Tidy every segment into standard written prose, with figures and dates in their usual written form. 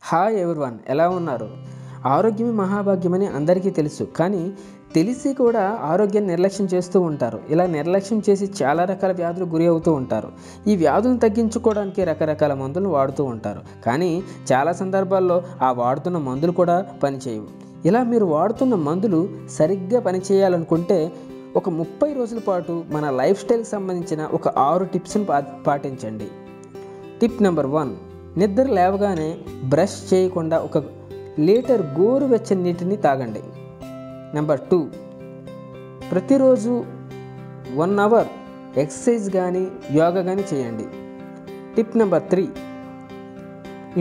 Hi everyone, ఎలా ఉన్నారు? ఆరోగ్యమే మహాభాగ్యమని అందరికీ తెలుసు. కానీ తెలిసి కూడా ఆరోగ్యాన్ని నిర్లక్ష్యం చేస్తూ ఉంటారు. ఇలా నిర్లక్ష్యం చేసి చాలా రకాల వ్యాధులు గురి అవుతూ ఉంటారు. ఈ వ్యాధులను తగ్గించుకోవడానికి రకరకాల మందులను వాడుతూ ఉంటారు. కానీ చాలా సందర్భాల్లో ఆ వాడుతున్న మందులు కూడా పనిచేయవు. ఇలా మీరు వాడుతున్న మందులు సరిగ్గా పనిచేయాలనుకుంటే ఒక 30 రోజుల పాటు మన లైఫ్ స్టైల్కి సంబంధించిన ఒక 6 టిప్స్ని పాటించండి. టిప్ నెంబర్ 1, నిద్ర లేవగానే బ్రష్ చేయకుండా 1 లీటర్ గోరువెచ్చని నీటిని తాగండి. నెంబర్ 2, ప్రతిరోజు 1 అవర్ ఎక్సర్సైజ్ కానీ యోగా కానీ చేయండి. టిప్ నెంబర్ 3,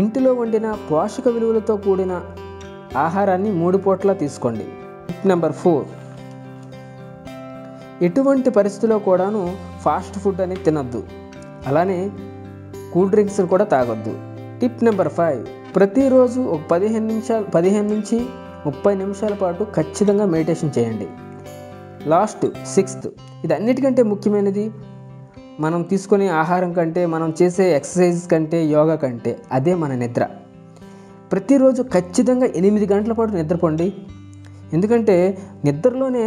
ఇంటిలో వండిన పోషక విలువలతో కూడిన ఆహారాన్ని 3 పూటలా తీసుకోండి. టిప్ నెంబర్ 4, ఎటువంటి పరిస్థితిలో కూడాను ఫాస్ట్ ఫుడ్ అనేది తినొద్దు. అలానే కూల్ డ్రింక్స్ కూడా తాగొద్దు. టిప్ నెంబర్ 5, ప్రతిరోజు ఒక 15 నుంచి 30 నిమిషాల పాటు ఖచ్చితంగా మెడిటేషన్ చేయండి. లాస్ట్ 6th, ఇది అన్నిటికంటే ముఖ్యమైనది. మనం తీసుకునే ఆహారం కంటే, మనం చేసే ఎక్సర్సైజ్ కంటే, యోగా కంటే అదే మన నిద్ర. ప్రతిరోజు ఖచ్చితంగా 8 గంటల పాటు నిద్రపోండి. ఎందుకంటే నిద్రలోనే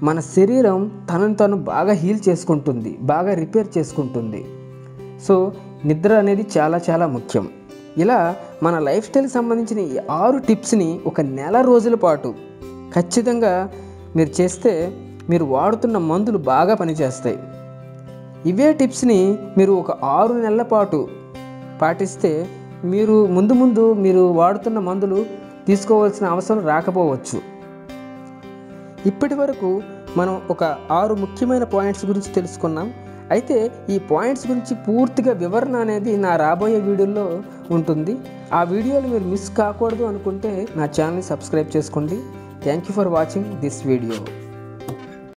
మన శరీరం తనను తాను బాగా హీల్ చేసుకుంటుంది, బాగా రిపేర్ చేసుకుంటుంది. సో నిద్ర అనేది చాలా చాలా ముఖ్యం. ఇలా మన లైఫ్ స్టైల్కి సంబంధించిన ఈ 6 టిప్స్ని ఒక నెల రోజుల పాటు ఖచ్చితంగా మీరు చేస్తే మీరు వాడుతున్న మందులు బాగా పనిచేస్తాయి. ఇవే టిప్స్ని మీరు ఒక 6 నెలల పాటు పాటిస్తే మీరు ముందు మీరు వాడుతున్న మందులు తీసుకోవాల్సిన అవసరం రాకపోవచ్చు. ఇప్పటి వరకు మనం ఒక 6 ముఖ్యమైన పాయింట్స్ గురించి తెలుసుకున్నాం. అయితే ఈ పాయింట్స్ గురించి పూర్తిగా వివరణ అనేది నా రాబోయే వీడియోలో ఉంటుంది. ఆ వీడియోలు మీరు మిస్ కాకూడదు అనుకుంటే నా ఛానల్ని సబ్స్క్రైబ్ చేసుకోండి. Thank you for watching this video.